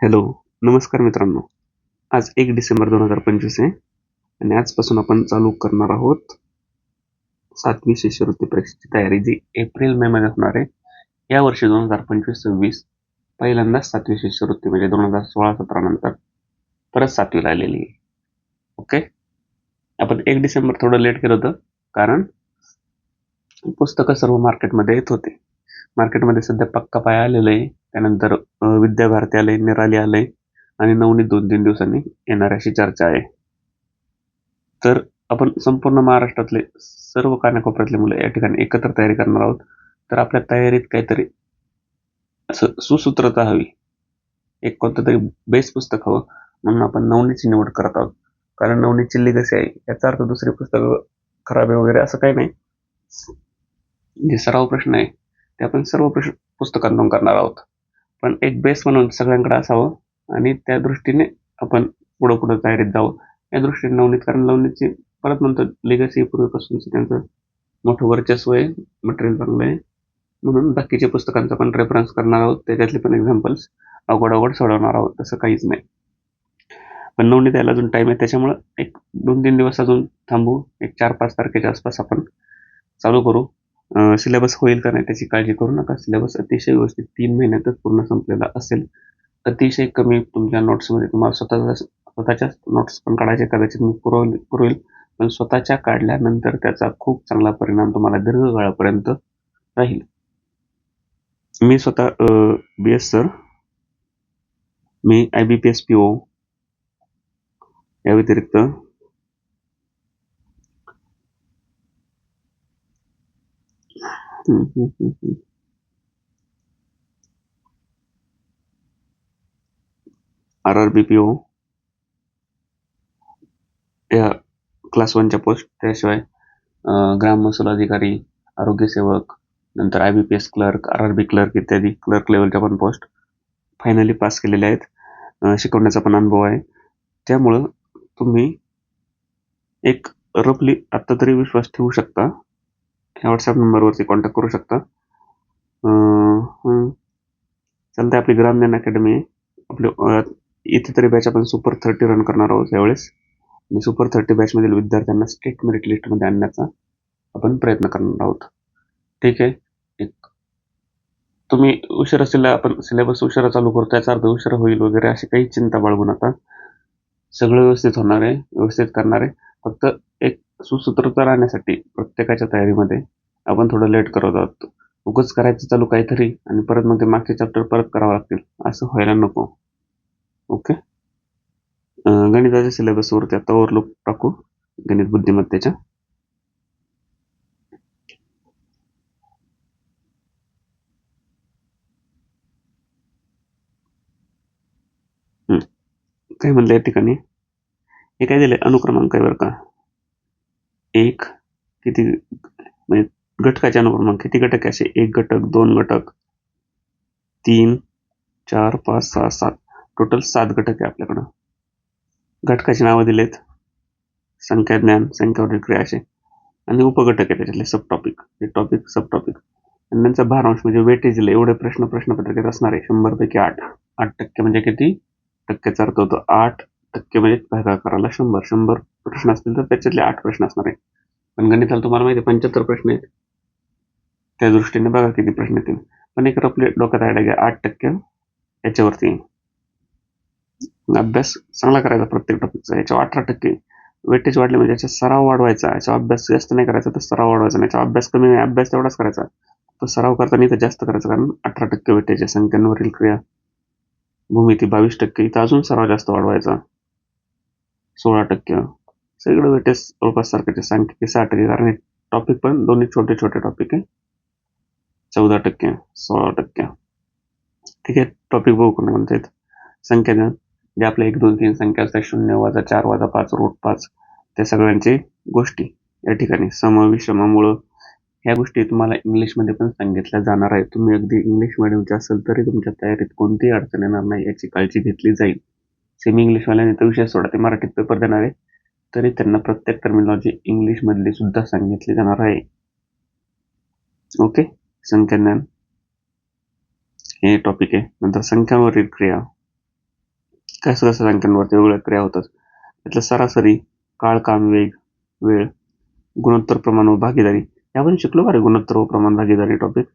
Hello, नमस्कार मित्रांनो. आज 1 डिसेंबर 2025 आहे आणि आजपासून आपण चालू करणार आहोत 7वी शिष्यवृत्ती परीक्षेची तयारी, जी एप्रिल मे मध्ये होणार आहे. या वर्षी 2025-26 पहिल्यांदाच 7वी शिष्यवृत्ती म्हणजे 2016-17 नंतर परत 7वीला आलेली आहे. ओके, आपण 1 डिसेंबर थोडं लेट केलं होतं कारण पुस्तकं सर्व मार्केटमध्ये येत होते. मार्केटमध्ये सध्या पक्का पाया आलेला आहे. त्यानंतर विद्याभारती आले, निराली आले आणि नवनीत 2-3 दिवसांनी येणार अशी चर्चा आहे. तर आपण संपूर्ण महाराष्ट्रातले सर्व कानाकोपऱ्यातले मुलं या ठिकाणी एकत्र तयारी करणार आहोत. तर आपल्या तयारीत काहीतरी असं सुसूत्रता हवी. एक कोणतं तरी बेस पुस्तक हवं, म्हणून आपण नवनीतची निवड करत आहोत. कारण नवनीतची लिगसी आहे, याचा अर्थ दुसरी पुस्तकं खराब आहे वगैरे असं काही नाही. जे सराव प्रश्न आहे ते आपण सर्व पुस्तकांतून करणार आहोत. पण एक बेस म्हणून सगळ्यांकडे असावं आणि त्या दृष्टीने आपण पुढं तयारीत जावं. या दृष्टीने नवनीत, कारण नवनीतची परत म्हणतो लिगसी पूर्वीपासूनच त्यांचं मोठं वर्चस्व आहे, मटेरियल चांगलं आहे, म्हणून बाकीच्या पुस्तकांचा पण रेफरन्स करणार आहोत. त्याच्यातले पण एक्झाम्पल्स अवघड सोडवणार आहोत, तसं काहीच नाही. पण नवनीत यायला अजून टाइम आहे, त्याच्यामुळे एक 2-3 दिवस अजून थांबू. एक 4-5 तारखेच्या आसपास आपण चालू करू. सिलेबस होईल का नाही त्याची काळजी करू नका. सिलेबस अतिशय व्यवस्थित 3 महिन्यातच पूर्ण संपलेला असेल. अतिशय कमी तुमच्या नोट्समध्ये तुम्हाला स्वतःच्याच नोट्स पण काढायचे, कदाचित मी पुरवेल, पण स्वतःच्या काढल्यानंतर त्याचा खूप चांगला परिणाम तुम्हाला दीर्घकाळापर्यंत राहील. मी स्वतः BS सर, मी IBPS PO या व्यतिरिक्त RRB PO या क्लास 1च्या पोस्ट, त्याशिवाय ग्राम महसूल अधिकारी, आरोग्य सेवक, नंतर IBPS क्लर्क, RRB क्लर्क इत्यादी क्लर्क लेवलच्या पण पोस्ट फायनली पास केलेल्या आहेत. शिकवण्याचा पण अनुभव आहे. त्यामुळं तुम्ही एक रफली आत्ता तरी विश्वास ठेवू शकता. ह्या व्हॉट्सअप नंबरवरती कॉन्टॅक्ट करू शकता. चालते, आपली ग्रामज्ञान अकॅडमी आहे. आपले इथे तरी बॅच आपण सुपर 30 रन करणार आहोत यावेळेस, आणि सुपर 30 बॅचमधील विद्यार्थ्यांना स्टेट मेरिट लिस्टमध्ये आणण्याचा आपण प्रयत्न करणार आहोत. ठीक आहे. तुम्ही उशिरा आपण सिलेबस उशिरा चालू करतो याचा अर्थ उशिरा होईल वगैरे अशी काही चिंता बाळगू नका. सगळं व्यवस्थित होणार आहे, व्यवस्थित करणार आहे. फक्त एक सुसूत्रता राहण्यासाठी प्रत्येकाच्या तयारीमध्ये आपण थोडं लेट करत आहोत. उगाच करायचं चालू काहीतरी आणि परत मग ते मागचे चॅप्टर परत करावं लागतील, असं व्हायला नको. ओके. गणिताच्या सिलेबसवरती आता ओव्हरलूक टाकू, गणित बुद्धिमत्तेच्या. काय म्हणलं या ठिकाणी, हे काय दिलंय, अनुक्रमांक आहे बरं का. एक किती म्हणजे घटकाचे अनुक्रमांक किती घटक आहे असे, 1 घटक, 2 घटक, 3, 4, 5, 6, 7, टोटल 7 घटक आहे आपल्याकडं. घटकाची नावं दिलेत, संख्या ज्ञान, संख्यावरील क्रिया असे, आणि उपघटक आहे त्याच्यातले सब टॉपिक, सब टॉपिक, आणि त्यांचा भारांश म्हणजे वेटेज दिले. एवढे प्रश्नपत्रिकेत असणार आहे. 100 पैकी 8% म्हणजे किती टक्क्याचा अर्थ होतो 8% म्हणजे भागाकाराला 100 प्रश्न असतील तर त्याच्यातले 8 प्रश्न असणार आहे. पण गणिताला तुम्हाला माहिती आहे 75 प्रश्न आहेत, त्या दृष्टीने बघा किती प्रश्न येतील. पण एक रफली डोक्यात आयडिया घ्या, 8% याच्यावरती अभ्यास चांगला करायचा प्रत्येक टॉपिकचा. याच्यावर 18% वेटेज वाढले म्हणजे याचा सराव वाढवायचा. याचा अभ्यास जास्त नाही करायचा, तर सराव वाढवायचा नाही. याचा अभ्यास कमी नाही, अभ्यास तेवढाच करायचा, तो सराव करताना इथं जास्त करायचा, कारण 18% वेटेज आहे. संख्यांवरील क्रिया, भूमिती 22%, इथं अजून सराव जास्त वाढवायचा, 16%. सगळं वेटेज जवळपास सारखं. सांख्यिकी 6%, कारण टॉपिक पण दोन्ही छोटे छोटे टॉपिक आहे. 14%, 16%. ठीक आहे. टॉपिक बघू कोण म्हणतात. संख्या जे आपल्या 1, 2, 3 संख्या असतात, 0, -4, -5, √5, त्या सगळ्यांची गोष्टी या ठिकाणी, सम, विषम, मूळ, ह्या गोष्टी तुम्हाला इंग्लिशमध्ये पण सांगितल्या जाणार आहे. तुम्ही अगदी इंग्लिश मिडियमचे असेल तरी तुमच्या तयारीत कोणतीही अडचण येणार नाही याची काळजी घेतली जाईल. सेमी इंग्लिशवाल्याने तर विषय सोडा, ते मराठीत पेपर देणार आहे, तरी त्यांना प्रत्येक टर्मिनॉलॉजी इंग्लिशमधली सुद्धा सांगितली जाणार आहे. ओके. संख्याज्ञान हे टॉपिक आहे. नंतर संख्यांवरील क्रिया, कसं संख्यांवरती वेगवेगळ्या क्रिया होतात. त्यातलं सरासरी, काळ, काम, वेग, वेळ, गुणोत्तर, प्रमाण व भागीदारी. हे आपण शिकलो का रे, गुणोत्तर व प्रमाण भागीदारी टॉपिक?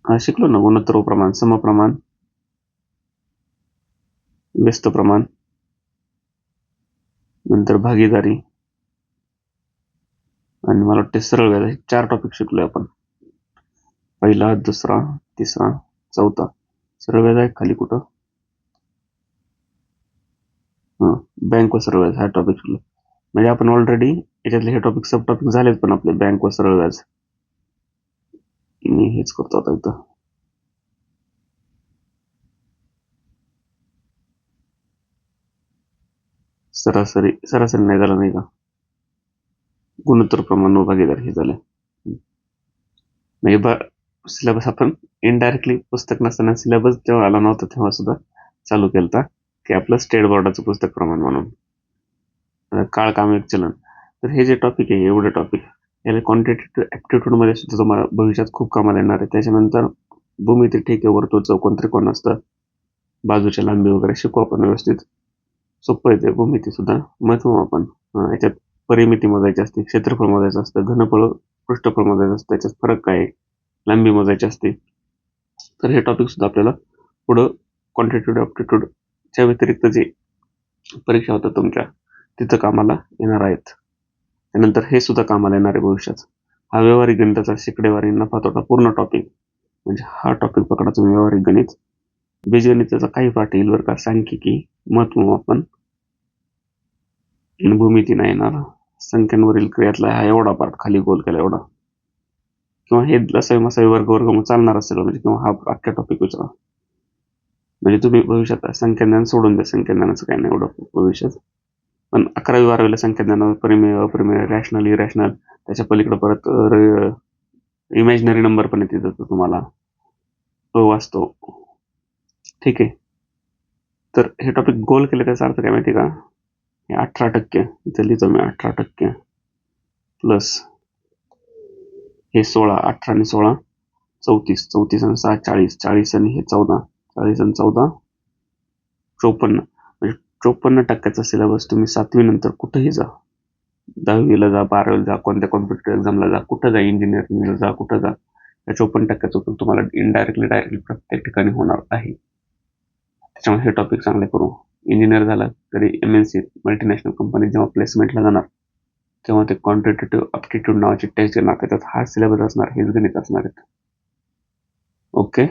शिकलो ना, गुणोत्तर व प्रमाण, समप्रमाण, व्यस्त प्रमाण, नंतर भागीदारी, आणि मला वाटते सरळ व्याज. 4 टॉपिक शिकलोय आपण. पहिला, दुसरा, तिसरा, चौथा. सरळ व्याज आहे खाली कुठं? बँक व सरळ व्याज हा टॉपिक शिकलो. म्हणजे आपण ऑलरेडी याच्यातले हे टॉपिक सब टॉपिक झालेत, पण आपले बँक व सरळ व्याज मी हेच करतो आता इथं. सरासरी नाही झालं नाही का? गुणोत्तर, प्रमाण व भागीदार हे झाले. म्हणजे सिलेबस आपण इनडायरेक्टली पुस्तक नसताना सिलेबस जेव्हा आला नव्हता तेव्हा सुद्धा चालू केलता की आपलं स्टेट बोर्डाचं पुस्तक प्रमाण म्हणून. काळ, काम, एक, चलन. तर हे जे टॉपिक आहे, एवढे टॉपिक याला क्वांटिटेटिव्ह ऍप्टिट्यूड मध्ये सुद्धा तुम्हाला भविष्यात खूप कामाला येणार आहे. त्याच्यानंतर भूमिती, ठेके, वर्तुळ, चौकोन, त्रिकोण असतं, बाजूच्या लांबी वगैरे शिकू आपण व्यवस्थित. सोपं येते भूमिती सुद्धा. आपण याच्यात परिमिती मोजायची असते, क्षेत्रफळ मोजायचं असतं, घनफळ, पृष्ठफळ मोजायचं असतं, त्याच्यात फरक काय आहे, लांबी मोजायची असते. तर हे टॉपिक सुद्धा आपल्याला पुढं क्वांटिटेटिव्ह ऍप्टिट्यूडच्या व्यतिरिक्त जे परीक्षा होतात तुमच्या तिथं कामाला येणार आहेत. त्यानंतर हे सुद्धा कामाला येणार आहे भविष्यात. हा व्यावहारिक गणिताचा शिकडेवारी, नफा तोटा पूर्ण टॉपिक. म्हणजे हा टॉपिक पकडा तुम्ही, व्यावहारिक गणित. बीजगणिताचा काही पाठ येईल बरं का, सांख्यिकी, महत्त्वमापन, भूमिती नाही येणार. संख्यांवरील क्रियातला हा एवढा पार्ट खाली गोल केला एवढा, किंवा हे लसावी मसावी वर्ग चालणार असेल म्हणजे, किंवा हा अख्ख्या टॉपिक विचारा. म्हणजे तुम्ही भविष्यात संख्याज्ञान सोडून द्या, संख्याज्ञानाचं काही नाही एवढं भविष्यात. पण 11वी-12वीला संख्याज्ञान, परिमेय, अप्रमेय, रॅशनल, इरॅशनल, त्याच्या पलीकडे परत इमॅजिनरी नंबर पण येते तुम्हाला, तो वाचतो. ठीक आहे. तर हे टॉपिक गोल केले त्याचा अर्थ काय माहिती का? हे 18%, इथे लिहितो मी 18% प्लस हे 16, 18 आणि 16 34, 34 आणि 6 40, 40 आणि हे 14, 40 आणि 14 54. म्हणजे 54% सिलेबस तुम्ही 7वी नंतर कुठेही जा, 10वीला जा, 12वीला जा, कोणत्या कॉम्पिटेटिव्ह एक्झामला जा, कुठं जा, इंजिनिअरिंगला जा, कुठं जा, या 54%चा उपयोग तुम्हाला इनडायरेक्टली डायरेक्टली प्रत्येक ठिकाणी होणार आहे. त्याच्यामुळे हे टॉपिक चांगले करू. इंजिनियर झाला तरी MNC मल्टीनॅशनल कंपनी जेव्हा प्लेसमेंटला जाणार तेव्हा ते क्वांटिटेटिव्ह ऍप्टिट्यूड नावाची टेस्ट येणार, त्याच्यात हा सिलेबस असणार, हेच गणित असणार आहेत. ओके.